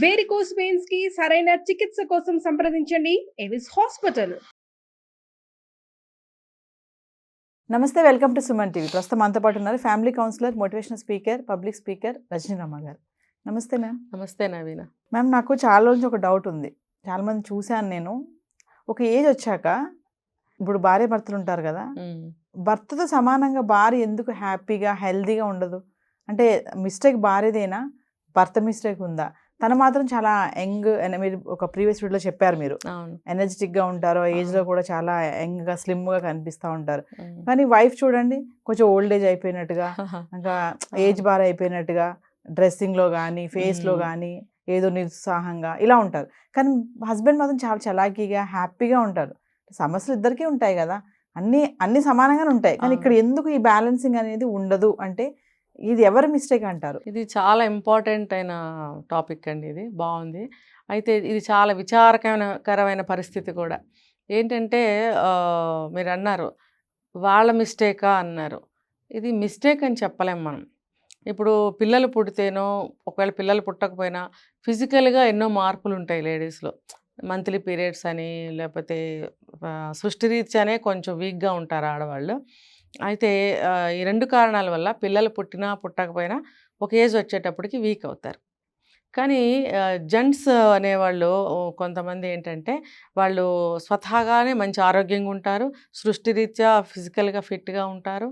Varicose veins కి సరైన చికిత్స కోసం సంప్రదించండి ఎవిస్ హాస్పిటల్. నమస్తే, వెల్కమ్ టు సుమన్ టీవీ. ప్రస్తుతం మనతో పాటు ఉన్నారు family counsellor, motivational speaker, public speaker Rajaniramma గారు. నమస్తే మ్యామ్. నమస్తే నవీన. మ్యామ్, నాకు చాలా రోజు ఒక డౌట్ ఉంది. చాలామంది చూశాను నేను. ఒక ఏజ్ వచ్చాక ఇప్పుడు భార్య భర్తలు ఉంటారు కదా, భర్తతో సమానంగా భార్య ఎందుకు హ్యాపీగా హెల్తీగా ఉండదు? అంటే మిస్టేక్ భార్యదేనా, భర్త మిస్టేక్ ఉందా? తను మాత్రం చాలా యంగ్, మీరు ఒక ప్రీవియస్ వీడియోలో చెప్పారు, మీరు ఎనర్జెటిక్గా ఉంటారు, ఏజ్లో కూడా చాలా యంగ్గా స్లిమ్గా కనిపిస్తూ ఉంటారు. కానీ వైఫ్ చూడండి, కొంచెం ఓల్డ్ ఏజ్ అయిపోయినట్టుగా, ఇంకా ఏజ్ బార్ అయిపోయినట్టుగా, డ్రెస్సింగ్లో కానీ ఫేస్లో కానీ ఏదో నిరుత్సాహంగా ఇలా ఉంటారు. కానీ హస్బెండ్ మాత్రం చాలా చలాకీగా హ్యాపీగా ఉంటారు. సమస్యలు ఇద్దరికీ ఉంటాయి కదా, అన్నీ సమానంగానే ఉంటాయి. కానీ ఇక్కడ ఎందుకు ఈ బ్యాలెన్సింగ్ అనేది ఉండదు అంటే ఇది ఎవరి మిస్టేక్ అంటారు? ఇది చాలా ఇంపార్టెంట్ అయిన టాపిక్ అండి. ఇది బాగుంది. అయితే ఇది చాలా విచారకరమైన పరిస్థితి కూడా. ఏంటంటే మీరు అన్నారు వాళ్ళ మిస్టేకా అన్నారు. ఇది మిస్టేక్ అని చెప్పలేం మనం. ఇప్పుడు పిల్లలు పుడితేనో, ఒకవేళ పిల్లలు పుట్టకపోయినా ఫిజికల్గా ఎన్నో మార్పులు ఉంటాయి లేడీస్లో. మంత్లీ పీరియడ్స్ అని, లేకపోతే సృష్టిరీత్యానే కొంచెం వీక్గా ఉంటారు ఆడవాళ్ళు. అయితే ఈ రెండు కారణాల వల్ల పిల్లలు పుట్టినా పుట్టకపోయినా ఒక ఏజ్ వచ్చేటప్పటికి వీక్ అవుతారు. కానీ జెంట్స్ అనేవాళ్ళు కొంతమంది ఏంటంటే వాళ్ళు స్వతహాగానే మంచి ఆరోగ్యంగా ఉంటారు, సృష్టిరీత్యా ఫిజికల్గా ఫిట్గా ఉంటారు.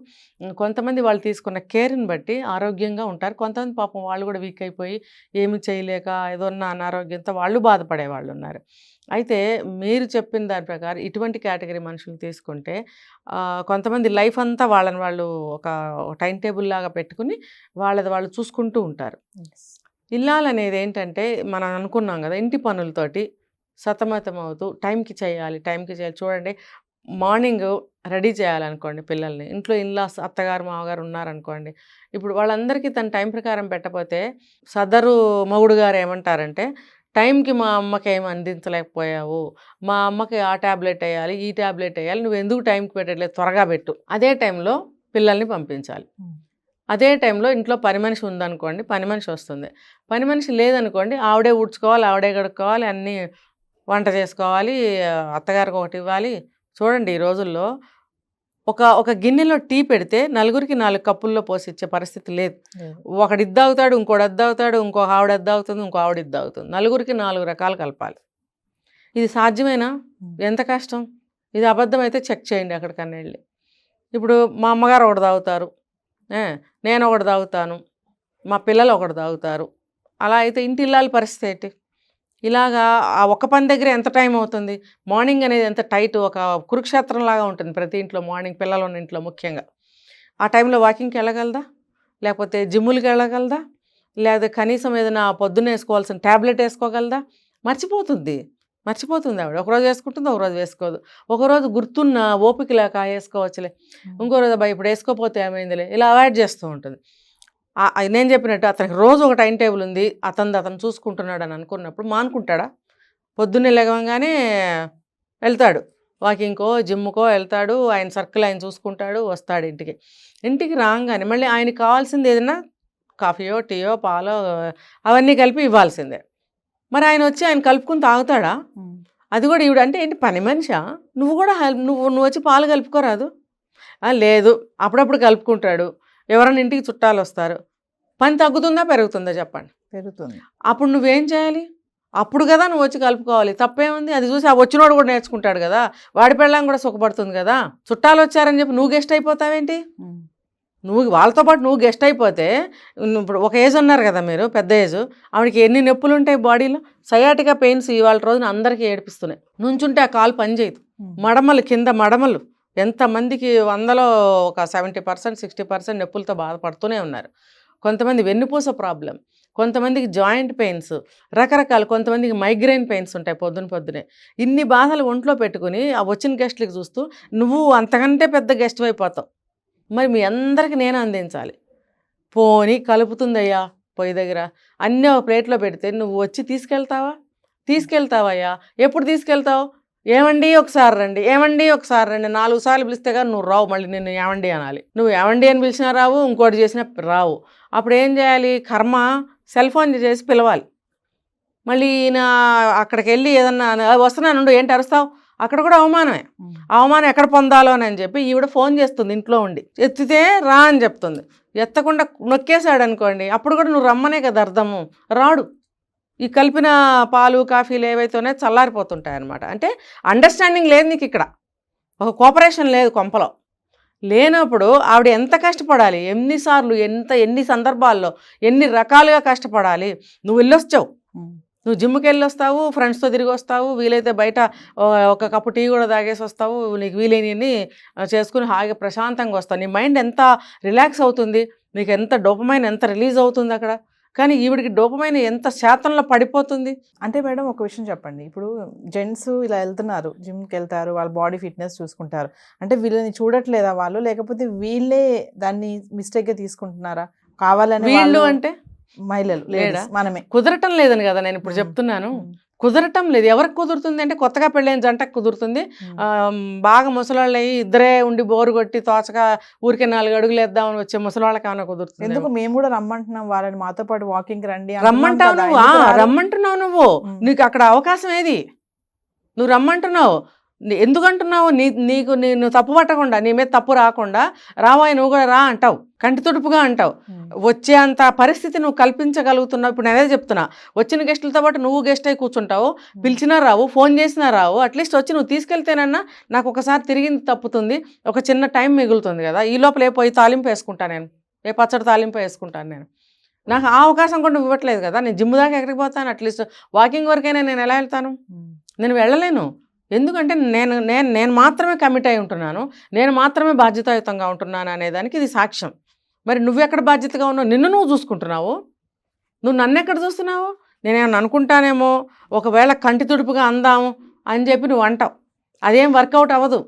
కొంతమంది వాళ్ళు తీసుకున్న కేర్ని బట్టి ఆరోగ్యంగా ఉంటారు. కొంతమంది పాపం వాళ్ళు కూడా వీక్ అయిపోయి ఏమి చేయలేక ఏదన్నా అనారోగ్యంతో వాళ్ళు బాధపడే వాళ్ళు ఉన్నారు. అయితే మీరు చెప్పిన దాని ప్రకారం ఇటువంటి కేటగిరీ మనుషులు తీసుకుంటే కొంతమంది లైఫ్ అంతా వాళ్ళని వాళ్ళు ఒక టైం టేబుల్ లాగా పెట్టుకుని వాళ్ళది వాళ్ళు చూసుకుంటూ ఉంటారు. ఇల్లాలు అనేది ఏంటంటే మనం అనుకున్నాం కదా, ఇంటి పనులతోటి సతమతం అవుతూ టైంకి చేయాలి. చూడండి, మార్నింగ్ రెడీ చేయాలనుకోండి పిల్లల్ని, ఇంట్లో ఇన్లాస్ అత్తగారు మామగారు ఉన్నారనుకోండి, ఇప్పుడు వాళ్ళందరికీ తన టైం ప్రకారం పెట్టకపోతే సదరు మొగుడు గారు ఏమంటారంటే, టైంకి మా అమ్మకి ఏమి అందించలేకపోయావు, మా అమ్మకి ఆ ట్యాబ్లెట్ వేయాలి, ఈ ట్యాబ్లెట్ వేయాలి, నువ్వు ఎందుకు టైంకి పెట్టట్లేదు, త్వరగా పెట్టు. అదే టైంలో పిల్లల్ని పంపించాలి. అదే టైంలో ఇంట్లో పని మనిషి ఉందనుకోండి, పని మనిషి వస్తుంది. పని మనిషి లేదనుకోండి, ఆవిడే ఊడ్చుకోవాలి, ఆవిడే కడుక్కోవాలి, అన్నీ వంట చేసుకోవాలి, అత్తగారికి ఒకటి ఇవ్వాలి. చూడండి, ఈ రోజుల్లో ఒక గిన్నెలో టీ పెడితే నలుగురికి 4 కప్పుల్లో పోసి ఇచ్చే పరిస్థితి లేదు. ఒకడు ఇద్దవుతాడు, ఇంకోటి అద్దవుతాడు, ఇంకో ఆవిడ అద్దవుతుంది, ఇంకో ఆవిడ ఇద్దవుతుంది. నలుగురికి 4 రకాలు కలపాలి. ఇది సాధ్యమేనా? ఎంత కష్టం. ఇది అబద్ధమైతే చెక్ చేయండి అక్కడికన్నా వెళ్ళి. ఇప్పుడు మా అమ్మగారు ఒకటి తాగుతారు, నేను ఒకటి తాగుతాను, మా పిల్లలు ఒకటి తాగుతారు. అలా అయితే ఇంటి ఇల్లాలి పరిస్థితి ఏంటి? ఇలాగా ఆ ఒక్క పని దగ్గర ఎంత టైం అవుతుంది? మార్నింగ్ అనేది ఎంత టైట్, ఒక కురుక్షేత్రం లాగా ఉంటుంది ప్రతి ఇంట్లో. మార్నింగ్ పిల్లలు ఉన్న ఇంట్లో ముఖ్యంగా ఆ టైంలో వాకింగ్కి వెళ్ళగలదా, లేకపోతే జిమ్ములకి వెళ్ళగలదా, లేదా కనీసం ఏదైనా పొద్దున్న వేసుకోవాల్సిన ట్యాబ్లెట్ వేసుకోగలదా? మర్చిపోతుంది ఆవిడ. ఒకరోజు వేసుకుంటుంది, ఒకరోజు వేసుకోదు. ఒకరోజు గుర్తున్న ఓపిక లేక వేసుకోవచ్చులే, ఇంకో రోజు అబ్బాయి ఇప్పుడు వేసుకోకపోతే ఏమైందిలే, ఇలా అవాయిడ్ చేస్తూ ఉంటుంది. నేను చెప్పినట్టు అతనికి రోజు ఒక టైం టేబుల్ ఉంది, అతను చూసుకుంటున్నాడు అని అనుకున్నప్పుడు మానుకుంటాడా? పొద్దున్నే లేవగానే వెళ్తాడు వాకింగ్కో జిమ్కో వెళ్తాడు, ఆయన సర్కిల్ ఆయన చూసుకుంటాడు, వస్తాడు ఇంటికి రాగానే మళ్ళీ ఆయనకి కావాల్సింది ఏదైనా కాఫీయో టీయో పాలో అవన్నీ కలిపి ఇవ్వాల్సిందే. మరి ఆయన వచ్చి ఆయన కలుపుకుని తాగుతాడా? అది కూడా ఈవిడ అంటే ఏంటి, పని మనిషా? నువ్వు కూడా నువ్వు వచ్చి పాలు కలుపుకోరాదు? లేదు, అప్పుడప్పుడు కలుపుకుంటాడు. ఎవరైనా ఇంటికి చుట్టాలు వస్తారు, పని తగ్గుతుందా పెరుగుతుందా చెప్పండి? పెరుగుతుంది. అప్పుడు నువ్వేం చేయాలి? అప్పుడు కదా నువ్వు వచ్చి కలుపుకోవాలి. తప్పేముంది? అది చూసి ఆ వచ్చినోడు కూడా నేర్చుకుంటాడు కదా, వాడి పెళ్ళాం కూడా సుఖపడుతుంది కదా. చుట్టాలు వచ్చారని చెప్పి నువ్వు గెస్ట్ అయిపోతావేంటి? నువ్వు వాళ్ళతో పాటు నువ్వు గెస్ట్ అయిపోతే, ఇప్పుడు ఒక ఏజ్ ఉన్నారు కదా మీరు, పెద్ద ఏజ్, ఆవిడకి ఎన్ని నొప్పులు ఉంటాయి బాడీలో. సయాటికా పెయిన్స్ ఇవాళ రోజున అందరికీ ఏడిపిస్తున్నాయి. నుంచుంటే ఆ కాలు పని చేయదు, మడమలు కింద మడమలు ఎంతమందికి 100లో ఒక 70% 60% నొప్పులతో బాధపడుతూనే ఉన్నారు. కొంతమంది వెన్నుపూస ప్రాబ్లం, కొంతమందికి జాయింట్ పెయిన్స్, రకరకాల, కొంతమందికి మైగ్రెయిన్ పెయిన్స్ ఉంటాయి పొద్దునే. ఇన్ని బాధలు ఒంట్లో పెట్టుకుని ఆ వచ్చిన గెస్ట్లకి చూస్తూ నువ్వు అంతకంటే పెద్ద గెస్ట్ అయిపోతావు. మరి మీ అందరికీ నేను అందించాలి. పోనీ కలుపుతుందయ్యా పొయ్యి దగ్గర, అన్నీ ఒక ప్లేట్లో పెడితే నువ్వు వచ్చి తీసుకెళ్తావయ్యా? ఎప్పుడు తీసుకెళ్తావు? ఏమండి ఒకసారి రండి, 4 సార్లు పిలిస్తే కానీ నువ్వు రావు, మళ్ళీ నిన్ను ఏమండి అనాలి. నువ్వు ఏమండి అని పిలిచినా రావు, ఇంకోటి చేసినా రావు. అప్పుడు ఏం చేయాలి? కర్మ, సెల్ ఫోన్ చేసి పిలవాలి. మళ్ళీ ఈయన అక్కడికి వెళ్ళి ఏదన్నా వస్తున్నాను ఏంటి అరుస్తావు, అక్కడ కూడా అవమానమే. అవమానం ఎక్కడ పొందాలో అని చెప్పి ఈవిడ ఫోన్ చేస్తుంది ఇంట్లో ఉండి, ఎత్తితే రా అని చెప్తుంది. ఎత్తకుండా నొక్కేశాడు అనుకోండి, అప్పుడు కూడా నువ్వు రమ్మనే కదా అర్థము, రాడు. ఈ కలిపిన పాలు కాఫీలు ఏవైతే ఉన్నాయో చల్లారిపోతుంటాయి అనమాట. అంటే అండర్స్టాండింగ్ లేదు నీకు ఇక్కడ, ఒక కోఆపరేషన్ లేదు కొంపలో. లేనప్పుడు ఆవిడ ఎంత కష్టపడాలి, ఎన్నిసార్లు, ఎన్ని సందర్భాల్లో ఎన్ని రకాలుగా కష్టపడాలి. నువ్వు వెళ్ళొచ్చావు, నువ్వు జిమ్కి వెళ్ళి వస్తావు, ఫ్రెండ్స్తో తిరిగి వస్తావు, వీలైతే బయట ఒక కప్పు టీ కూడా తాగేసి వస్తావు, నీకు వీలైనవి చేసుకుని హాయిగా ప్రశాంతంగా వస్తావు. నీ మైండ్ ఎంత రిలాక్స్ అవుతుంది, నీకు ఎంత డోపమైన్ ఎంత రిలీజ్ అవుతుంది అక్కడ. కానీ ఈవిడికి డోపమైన్ ఎంత శాతంలో పడిపోతుంది. అంటే మేడం ఒక విషయం చెప్పండి, ఇప్పుడు జెంట్స్ ఇలా వెళ్తున్నారు, జిమ్కి వెళ్తారు, వాళ్ళ బాడీ ఫిట్నెస్ చూసుకుంటారు, అంటే వీళ్ళని చూడట్లేదా వాళ్ళు, లేకపోతే వీళ్ళే దాన్ని మిస్టేక్గా తీసుకుంటున్నారా? కావాలని వీళ్ళు అంటే మహిళలు లేడా, మనమే కుదరటం లేదని కదా నేను ఇప్పుడు చెప్తున్నాను. కుదరటం లేదు. ఎవరికి కుదురుతుంది అంటే కొత్తగా పెళ్ళైన జంటకు కుదురుతుంది. బాగా ముసలాళ్ళు అయ్యి ఇద్దరే ఉండి బోరు కొట్టి తోచగా ఊరికే 4 అడుగులు వేద్దామని వచ్చే ముసలాళ్ళకి ఏమైనా కుదురుతుంది? ఎందుకు మేము కూడా రమ్మంటున్నాం వాళ్ళని, మాతో పాటు వాకింగ్ రండి రమ్మంటావు నువ్వు, రమ్మంటున్నావు నువ్వు, నీకు అక్కడ అవకాశం ఏది? నువ్వు రమ్మంటున్నావు, ఎందుకంటున్నావు? నీకు నేను తప్పు పట్టకుండా, నీ మీద తప్పు రాకుండా రావాయి నువ్వు కూడా రా అంటావు, కంటి తుడుపుగా అంటావు. వచ్చే అంత పరిస్థితి నువ్వు కల్పించగలుగుతున్నావు. ఇప్పుడు నేను అదే చెప్తున్నా, వచ్చిన గెస్టులతో పాటు నువ్వు గెస్ట్ అయి కూర్చుంటావు, పిలిచినా రావు, ఫోన్ చేసినా రావు. అట్లీస్ట్ వచ్చి నువ్వు తీసుకెళ్తేనన్నా నాకు ఒకసారి తిరిగింది తప్పుతుంది, ఒక చిన్న టైం మిగులుతుంది కదా. ఈ లోపల ఏ పోయి తాలింపు వేసుకుంటాను నేను, ఏ పచ్చడి తాలింపు వేసుకుంటాను నేను. నాకు ఆ అవకాశం కూడా నువ్వు ఇవ్వట్లేదు కదా. నేను జిమ్ దాకా ఎక్కడికి పోతాను? అట్లీస్ట్ వాకింగ్ వరకైనా నేను ఎలా వెళ్తాను? నేను వెళ్ళలేను. ఎందుకంటే నేను మాత్రమే కమిట్ అయి ఉంటున్నాను, నేను మాత్రమే బాధ్యతాయుతంగా ఉంటున్నాను అనేదానికి ఇది సాక్ష్యం. మరి నువ్వెక్కడ బాధ్యతగా ఉన్నావు? నిన్ను నువ్వు చూసుకుంటున్నావు, నువ్వు నన్ను ఎక్కడ చూస్తున్నావు? నేనేమన్నా అనుకుంటానేమో, ఒకవేళ కంటి తుడుపుగా అందాము అని చెప్పి నువ్వు అంటావు, అదేం వర్కౌట్ అవ్వదు.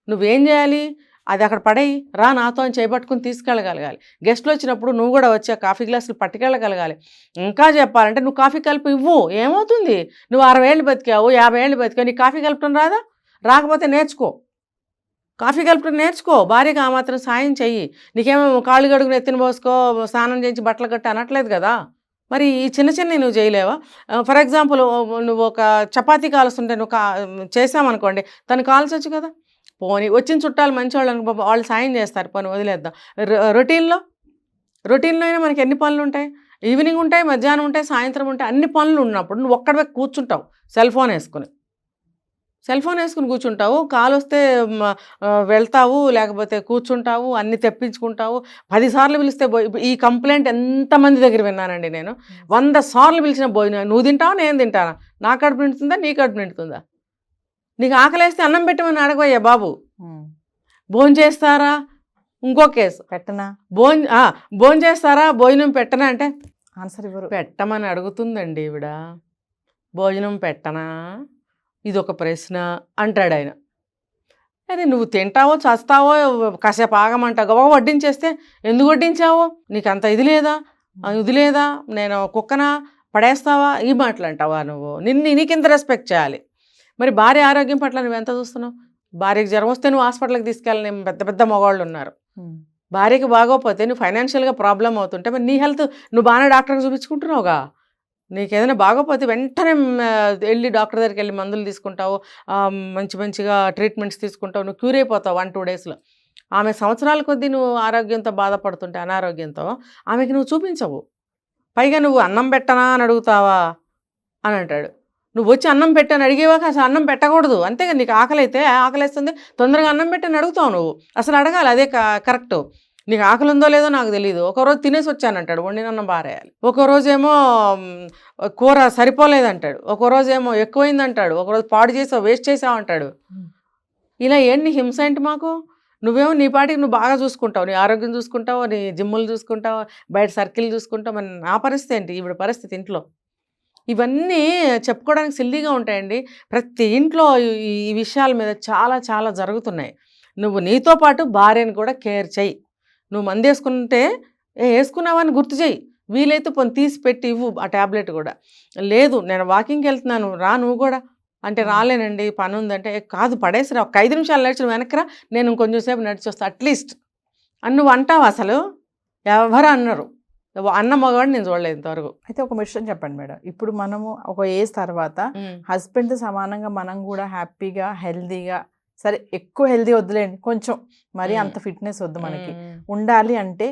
నువ్వేం చేయాలి? అది అక్కడ పడేయి, రా నాతో అని చేపట్టుకుని తీసుకెళ్ళగలగాలి. గెస్ట్లు వచ్చినప్పుడు నువ్వు కూడా వచ్చి కాఫీ గ్లాసులు పట్టుకెళ్ళగలగాలి. ఇంకా చెప్పాలంటే నువ్వు కాఫీ కలిపి ఇవ్వు, ఏమవుతుంది? నువ్వు 60 ఏళ్ళు బతికావు, 50 ఏళ్ళు బతికావు, నీకు కాఫీ కలపడం రాదా? రాకపోతే నేర్చుకో, కాఫీ కలపడం నేర్చుకో, భార్యకి ఆ మాత్రం సాయం చెయ్యి. నీకేమో కాళ్ళు గడుగుని ఎత్తిన పోసుకో, స్నానం చేయించి బట్టలు కట్టి అనట్లేదు కదా. మరి ఈ చిన్న నువ్వు చేయలేవా? ఫర్ ఎగ్జాంపుల్, నువ్వు ఒక చపాతీ కాలుస్తుంటే నువ్వు చేసామనుకోండి, తను కాల్చొచ్చు కదా. పోనీ వచ్చిన చుట్టాలు మంచివాళ్ళు అనుకో, వాళ్ళు సాయం చేస్తారు, పోనీ వదిలేద్దాం. రొటీన్లో అయినా మనకి ఎన్ని పనులు ఉంటాయి? ఈవినింగ్ ఉంటాయి, మధ్యాహ్నం ఉంటాయి, సాయంత్రం ఉంటాయి. అన్ని పనులు ఉన్నప్పుడు నువ్వు ఒక్కడే కూర్చుంటావు, సెల్ ఫోన్ వేసుకుని కూర్చుంటావు. కాలు వస్తే వెళ్తావు, లేకపోతే కూర్చుంటావు, అన్ని తెప్పించుకుంటావు. 10 సార్లు పిలిస్తే ఈ కంప్లైంట్ ఎంతమంది దగ్గర విన్నానండి నేను. 100 సార్లు పిలిచిన భోజనం నువ్వు తింటావా, నేను తింటానా? నా కడుపు నిండుతుందా, నీ కడుపు నిండుతుందా? నీకు ఆకలేస్తే అన్నం పెట్టమని అడగయ్యా బాబు. భోజనం చేస్తారా? ఇంకో కేసు పెట్టనా? భోజనం చేస్తారా, భోజనం పెట్టనా అంటే ఆన్సర్ ఇవ్వరు. పెట్టమని అడుగుతుందండి ఈవిడ. భోజనం పెట్టనా, ఇది ఒక ప్రశ్న అంటాడు ఆయన. అదే నువ్వు తింటావో చస్తావో కాసేపు ఆగమంటావు, గబా వడ్డించేస్తే ఎందుకు వడ్డించావు, నీకు అంత ఇది లేదా, నేను కుక్కనా, పడేస్తావా, ఈ మాటలు అంటావా నువ్వు? నీకెంత రెస్పెక్ట్ చేయాలి? మరి భార్య ఆరోగ్యం పట్ల నువ్వు ఎంత చూస్తున్నావు? భార్యకి జ్వరం వస్తే నువ్వు హాస్పిటల్కి తీసుకెళ్ళని పెద్ద మగవాళ్ళు ఉన్నారు. భార్యకి బాగోపోతే నువ్వు ఫైనాన్షియల్గా ప్రాబ్లం అవుతుంటే మరి నీ హెల్త్ నువ్వు బాగానే డాక్టర్కి చూపించుకుంటున్నావుగా. నీకు ఏదైనా బాగోపోతే వెంటనే వెళ్ళి డాక్టర్ దగ్గరికి వెళ్ళి మందులు తీసుకుంటావు, మంచిగా ట్రీట్మెంట్స్ తీసుకుంటావు, నువ్వు క్యూర్ అయిపోతావు 1-2 డేస్లో. ఆమె సంవత్సరాల కొద్దీ నువ్వు ఆరోగ్యంతో బాధపడుతుంటే, అనారోగ్యంతో, ఆమెకి నువ్వు చూపించవు. పైగా నువ్వు అన్నం పెట్టనా అని అడుగుతావా అని అంటాడు. నువ్వు వచ్చి అన్నం పెట్టని అడిగేవాక అసలు అన్నం పెట్టకూడదు. అంతేగా, నీకు ఆకలేస్తుంది తొందరగా అన్నం పెట్టని అడుగుతావు నువ్వు. అసలు అడగాలి, అదే కరెక్ట్. నీకు ఆకలి ఉందో లేదో నాకు తెలియదు. ఒకరోజు తినేసి వచ్చానంటాడు, వండినన్నం బారేయాలి. ఒకరోజేమో కూర సరిపోలేదంటాడు, ఒకరోజేమో ఎక్కువైందంటాడు, ఒకరోజు పాడు చేసావు, వేస్ట్ చేసావు అంటాడు. ఇలా ఏంటి హింస ఏంటి మాకు? నువ్వేమో నీ పాటికి నువ్వు బాగా చూసుకుంటావు, నీ ఆరోగ్యం చూసుకుంటావు, నీ జిమ్ములు చూసుకుంటావు, బయట సర్కిల్ చూసుకుంటావు. మరి నా పరిస్థితి ఏంటి? ఈవిడ పరిస్థితి ఇంట్లో. ఇవన్నీ చెప్పుకోవడానికి సిల్లీగా ఉంటాయండి. ప్రతి ఇంట్లో ఈ విషయాల మీద చాలా చాలా జరుగుతున్నాయి. నువ్వు నీతో పాటు భార్యని కూడా కేర్ చెయ్యి. నువ్వు మందు వేసుకుంటే వేసుకున్నావని గుర్తు చెయ్యి. వీలైతే కొన్ని తీసి పెట్టి ఇవ్వు ఆ ట్యాబ్లెట్ కూడా. లేదు నేను వాకింగ్కి వెళ్తున్నాను, రా నువ్వు కూడా అంటే, రాలేనండి పని ఉందంటే, కాదు పడేసిరా, ఒక 5 నిమిషాలు నడిచి వెనక్కిరా, నేను కొంచెం సేపు నడిచి వస్తా అట్లీస్ట్ అని నువ్వు అంటావు. అసలు ఎవరు అన్నారు? అన్న మగవాడిని నేను చూడలేదు ఇంతవరకు. అయితే ఒక విషయం చెప్పండి మేడం, ఇప్పుడు మనము ఒక ఏజ్ తర్వాత హస్బెండ్తో సమానంగా మనం కూడా హ్యాపీగా హెల్దీగా, సరే ఎక్కువ హెల్దీ వద్దులేండి, కొంచెం మరీ అంత ఫిట్నెస్ వద్దు మనకి, ఉండాలి అంటే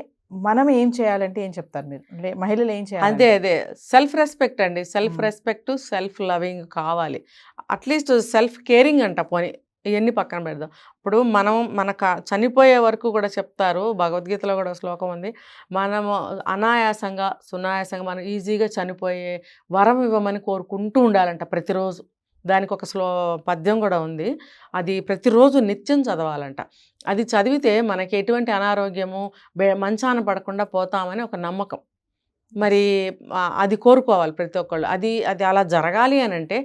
మనం ఏం చేయాలంటే ఏం చెప్తారు మీరు? మహిళలు ఏం చేయాలి? అదే సెల్ఫ్ రెస్పెక్ట్ అండి. సెల్ఫ్ రెస్పెక్ట్, సెల్ఫ్ లవింగ్ కావాలి. అట్లీస్ట్ సెల్ఫ్ కేరింగ్ అంట పోనీ, ఇవన్నీ పక్కన పెడదాం. ఇప్పుడు మనం చనిపోయే వరకు కూడా చెప్తారు, భగవద్గీతలో కూడా శ్లోకం ఉంది, మనము అనాయాసంగా సునాయాసంగా మనం ఈజీగా చనిపోయే వరం ఇవ్వమని కోరుకుంటూ ఉండాలంట ప్రతిరోజు. దానికి ఒక పద్యం కూడా ఉంది, అది ప్రతిరోజు నిత్యం చదవాలంట. అది చదివితే మనకి ఎటువంటి అనారోగ్యము మంచాన పడకుండా పోతామని ఒక నమ్మకం. మరి అది కోరుకోవాలి ప్రతి ఒక్కళ్ళు. అది అలా జరగాలి అని అంటే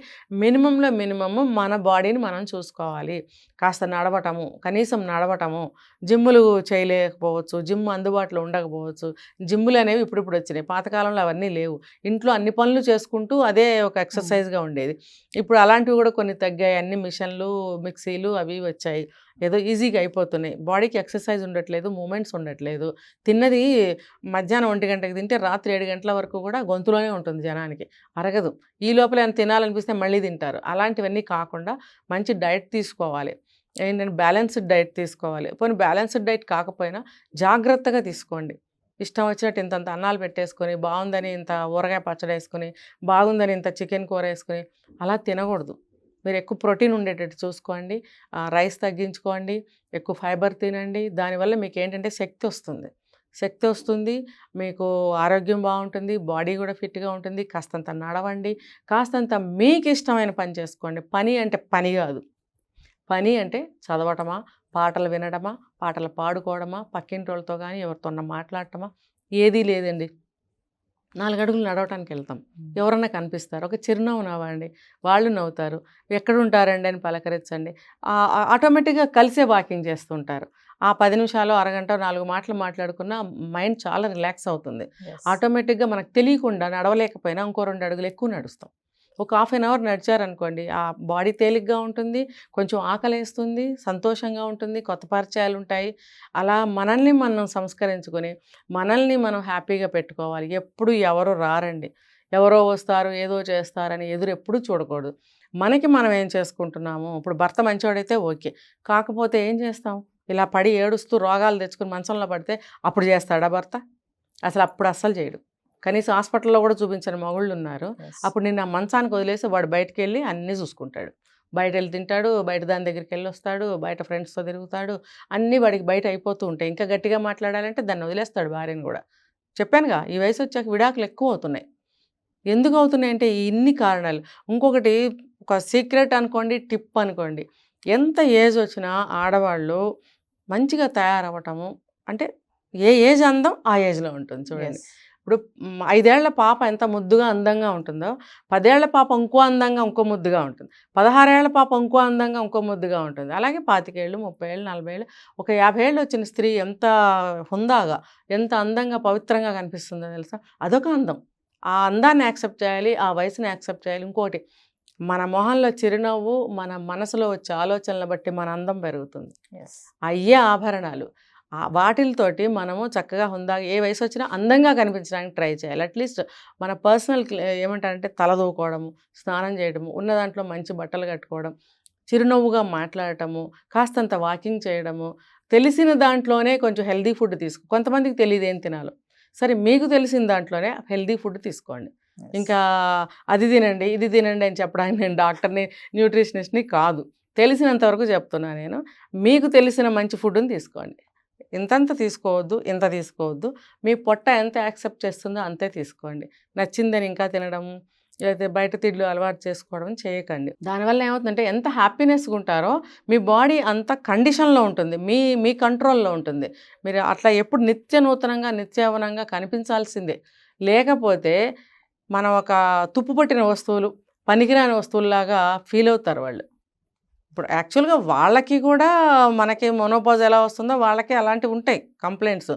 మినిమంలో మినిమమ్ మన బాడీని మనం చూసుకోవాలి. కాస్త నడవటము, కనీసం నడవటము, జిమ్ములు చేయలేకపోవచ్చు, జిమ్ అందుబాటులో ఉండకపోవచ్చు. జిమ్ములు అనేవి ఇప్పుడు వచ్చినాయి, పాతకాలంలో అవన్నీ లేవు. ఇంట్లో అన్ని పనులు చేసుకుంటూ అదే ఒక ఎక్సర్సైజ్గా ఉండేది. ఇప్పుడు అలాంటివి కూడా కొన్ని తగ్గాయి, అన్ని మిషన్లు, మిక్సీలు అవి వచ్చాయి, ఏదో ఈజీగా అయిపోతున్నాయి. బాడీకి ఎక్సర్సైజ్ ఉండట్లేదు, మూమెంట్స్ ఉండట్లేదు. తిన్నది మధ్యాహ్నం 1 గంటకి తింటే రాత్రి 7 గంటల వరకు కూడా గొంతులోనే ఉంటుంది, జనానికి అరగదు. ఈ లోపల ఏమైనా తినాలనిపిస్తే మళ్ళీ తింటారు. అలాంటివన్నీ కాకుండా మంచి డైట్ తీసుకోవాలి. ఏంటంటే బ్యాలెన్స్డ్ డైట్ తీసుకోవాలి. పోనీ బ్యాలెన్స్డ్ డైట్ కాకపోయినా జాగ్రత్తగా తీసుకోండి. ఇష్టం వచ్చినట్టు ఇంతంత అన్నాలు పెట్టేసుకొని, బాగుందని ఇంత ఊరగాయ పచ్చడి వేసుకొని, బాగుందని ఇంత చికెన్ కూర వేసుకొని అలా తినకూడదు. మీరు ఎక్కువ ప్రోటీన్ ఉండేటట్టు చూసుకోండి, రైస్ తగ్గించుకోండి, ఎక్కువ ఫైబర్ తినండి. దానివల్ల మీకు ఏంటంటే శక్తి వస్తుంది, మీకు ఆరోగ్యం బాగుంటుంది, బాడీ కూడా ఫిట్గా ఉంటుంది. కాస్తంత నడవండి, కాస్తంత మీకు ఇష్టమైన పని చేసుకోండి. పని అంటే పని కాదు, పని అంటే చదవటమా, పాటలు వినడమా, పాటలు పాడుకోవడమా, పక్కింటి వాళ్ళతో కానీ ఎవరితో మాట్లాడటమా, ఏదీ లేదండి. 4 అడుగులు నడవటానికి వెళ్తాం, ఎవరన్నా కనిపిస్తారు, ఒక చిరునవ్వు నవ్వండి, వాళ్ళు నవ్వుతారు. ఎక్కడుంటారండి అని పలకరించండి. ఆటోమేటిక్గా కలిసే వాకింగ్ చేస్తుంటారు. ఆ 10 నిమిషాలు, అరగంట, 4 మాటలు మాట్లాడుకున్న మైండ్ చాలా రిలాక్స్ అవుతుంది. ఆటోమేటిక్గా మనకు తెలియకుండా నడవలేకపోయినా ఇంకో 2 అడుగులు ఎక్కువ నడుస్తాం. ఒక ½ అన్ అవర్ నడిచారనుకోండి, ఆ బాడీ తేలిగ్గా ఉంటుంది, కొంచెం ఆకలేస్తుంది, సంతోషంగా ఉంటుంది, కొత్త పరిచయాలు ఉంటాయి. అలా మనల్ని మనం సంస్కరించుకొని మనల్ని మనం హ్యాపీగా పెట్టుకోవాలి. ఎప్పుడు ఎవరు రారండి, ఎవరో వస్తారు ఏదో చేస్తారని ఎప్పుడు చూడకూడదు. మనకి మనం ఏం చేసుకుంటున్నాము. ఇప్పుడు భర్త మంచివాడైతే ఓకే, కాకపోతే ఏం చేస్తాం, ఇలా పడి ఏడుస్తూ రోగాలు తెచ్చుకుని మంచంలో పడితే అప్పుడు చేస్తాడా భర్త? అస్సలు చేయడు. కనీసం హాస్పిటల్లో కూడా చూపించని మగుళ్ళు ఉన్నారు. అప్పుడు నిన్న మంచానికి వదిలేసి వాడు బయటకు వెళ్ళి అన్నీ చూసుకుంటాడు. బయట వెళ్ళి తింటాడు, బయట దాని దగ్గరికి వెళ్ళి వస్తాడు, బయట ఫ్రెండ్స్తో తిరుగుతాడు, అన్నీ వాడికి బయట అయిపోతూ ఉంటాయి. ఇంకా గట్టిగా మాట్లాడాలంటే దాన్ని వదిలేస్తాడు భార్యను కూడా. చెప్పానుగా, ఈ వయసు వచ్చాక విడాకులు ఎక్కువ అవుతున్నాయి. ఎందుకు అవుతున్నాయి అంటే ఇన్ని కారణాలు. ఇంకొకటి ఒక సీక్రెట్ అనుకోండి, టిప్ అనుకోండి, ఎంత ఏజ్ వచ్చినా ఆడవాళ్ళు మంచిగా తయారవ్వటము అంటే ఏ ఏజ్ అందం ఆ ఏజ్లో ఉంటుంది చూడండి. ఇప్పుడు 5 ఏళ్ల పాప ఎంత ముద్దుగా అందంగా ఉంటుందో, 10 ఏళ్ల పాప ఇంకో అందంగా ఇంకో ముద్దుగా ఉంటుంది, 16 ఏళ్ల పాప ఇంకో అందంగా ఇంకో ముద్దుగా ఉంటుంది. అలాగే 25 ఏళ్ళు, 30 ఏళ్ళు, 40 ఏళ్ళు, ఒక 50 ఏళ్ళు వచ్చిన స్త్రీ ఎంత హుందాగా, ఎంత అందంగా, పవిత్రంగా కనిపిస్తుందో తెలుసా? అదొక అందం. ఆ అందాన్ని యాక్సెప్ట్ చేయాలి, ఆ వయసుని యాక్సెప్ట్ చేయాలి. ఇంకోటి, మన మొహంలో చిరునవ్వు, మన మనసులో వచ్చే ఆలోచనలు బట్టి మన అందం పెరుగుతుంది. అయ్యే ఆభరణాలు, వాటితోటి మనము చక్కగా హుందాగా ఏ వయసు వచ్చినా అందంగా కనిపించడానికి ట్రై చేయాలి. అట్లీస్ట్ మన పర్సనల్ ఏమంటారంటే తలదూకోవడము, స్నానం చేయడము, ఉన్న దాంట్లో మంచి బట్టలు కట్టుకోవడం, చిరునవ్వుగా మాట్లాడటము, కాస్తంత వాకింగ్ చేయడము, తెలిసిన దాంట్లోనే కొంచెం హెల్దీ ఫుడ్ కొంతమందికి తెలియదు ఏం తినాలో, సరే మీకు తెలిసిన దాంట్లోనే హెల్దీ ఫుడ్ తీసుకోండి. ఇంకా అది తినండి, ఇది తినండి అని చెప్పడానికి నేను డాక్టర్ని, న్యూట్రిషనిస్ట్ని కాదు, తెలిసినంతవరకు చెప్తున్నా నేను. మీకు తెలిసిన మంచి ఫుడ్ని తీసుకోండి. ఇంతంత తీసుకోవద్దు, ఇంత తీసుకోవద్దు, మీ పొట్ట ఎంత యాక్సెప్ట్ చేస్తుందో అంతే తీసుకోండి. నచ్చిందని ఇంకా తినడం, లేకపోతే బయట తిండ్లు అలవాటు చేసుకోవడం చేయకండి. దానివల్ల ఏమవుతుందంటే ఎంత హ్యాపీనెస్గా ఉంటారో మీ బాడీ అంత కండిషన్లో ఉంటుంది, మీ కంట్రోల్లో ఉంటుంది. మీరు అట్లా ఎప్పుడు నిత్య నూతనంగా, నిత్యవనంగా కనిపించాల్సిందే. లేకపోతే మనం ఒక తుప్పు పట్టిన వస్తువులు, పనికిరాని వస్తువుల్లాగా ఫీల్ అవుతారు వాళ్ళు. ఇప్పుడు యాక్చువల్గా వాళ్ళకి కూడా మనకి మోనోపాజ్ ఎలా వస్తుందో వాళ్ళకి అలాంటివి ఉంటాయి కంప్లైంట్స్,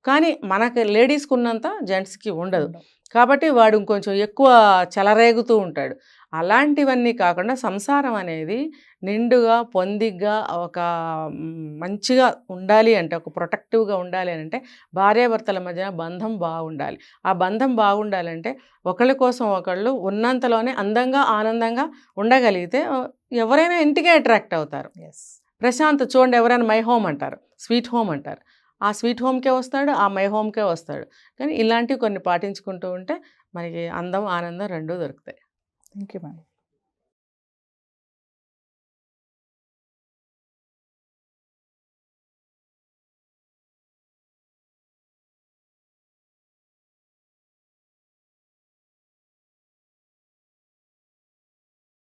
కానీ మనకి లేడీస్కి ఉన్నంత జెంట్స్కి ఉండదు. కాబట్టి వాడు ఇంకొంచెం ఎక్కువ చెలరేగుతూ ఉంటాడు. అలాంటివన్నీ కాకుండా సంసారం అనేది నిండుగా, పొందిగ్గా ఒక మంచిగా ఉండాలి అంటే, ఒక ప్రొటెక్టివ్‌గా ఉండాలి అనంటే భార్యాభర్తల మధ్యన బంధం బాగుండాలి. ఆ బంధం బాగుండాలంటే ఒకళ్ళ కోసం ఒకళ్ళు ఉన్నంతలోనే అందంగా, ఆనందంగా ఉండగలిగితే ఎవరైనా ఇంటికే అట్రాక్ట్ అవుతారు. ఎస్. ప్రశాంత్ చూడండి, ఎవరైనా మై హోమ్ అంటారు, స్వీట్ హోమ్ అంటారు. ఆ స్వీట్ హోమ్‌కే వస్తాడు, ఆ మై హోమ్‌కే వస్తాడు. కానీ ఇలాంటివి కొన్ని పాటించుకుంటూ ఉంటే మనకి అందం, ఆనందం 2 దొరుకుతాయి. Thank you madam.